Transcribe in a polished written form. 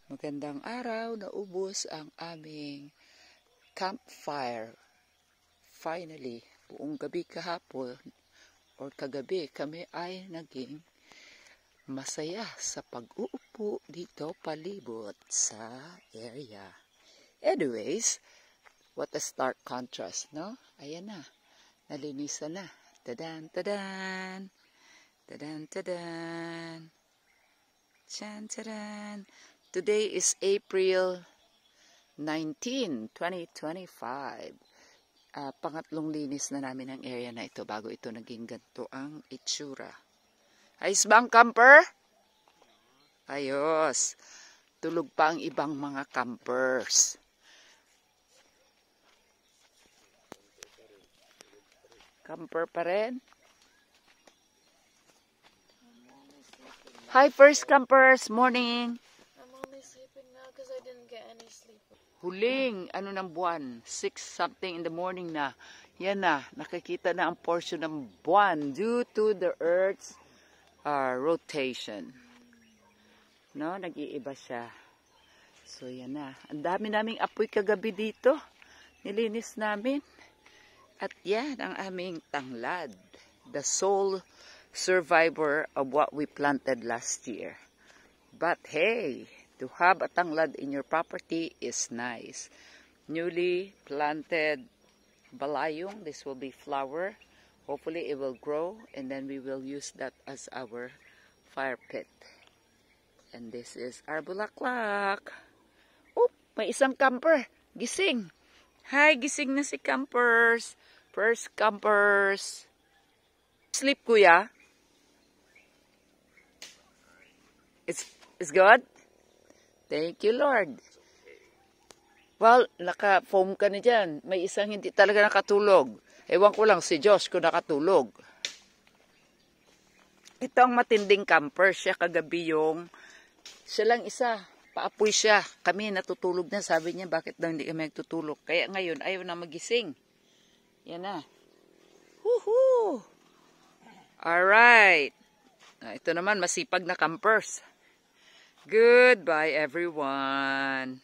Magandang araw, naubos ang aming campfire. Finally, buong gabi kahapon or kagabi kami ay naging masaya sa pag-uupo dito palibot sa area. Anyways, what a stark contrast, no? Ayan na, nalinisan na. Tadan, tadan! Tadan, tadan! Chan, tadan! Today is April 19, 2025. Pangatlong linis na namin ang area na ito bago ito naging ganito ang itsura. Ayos ba ang camper? Ayos. Tulog pa ang ibang mga campers. Camper pa rin? Hi first campers, morning. Huling, ng buwan, 6 something in the morning na. Yan na, nakikita na ang portion ng buwan due to the Earth's rotation. No, nag-iiba siya. So, yan na. Ang dami naming apoy kagabi dito. Nilinis namin. At yan ang aming tanglad. The sole survivor of what we planted last year. But hey, to have a tanglad in your property is nice. Newly planted balayong. This will be flower. Hopefully it will grow and then we will use that as our fire pit. And this is our bulaklak. Oh, may isang camper. Gising. Hi, gising na si campers. First campers. Sleep, kuya? It's good? Thank you, Lord. Well, naka-foam ka na dyan. May isang hindi talaga nakatulog. Ewan ko lang si Josh kung nakatulog. Ito ang matinding camper. Siya kagabi siya lang isa. Paapoy siya. Kami natutulog na. Sabi niya, bakit daw hindi kami nagtutulog? Kaya ngayon, ayaw na magising. Yan na. Woohoo! Alright. Ito naman, masipag na campers. Goodbye, everyone.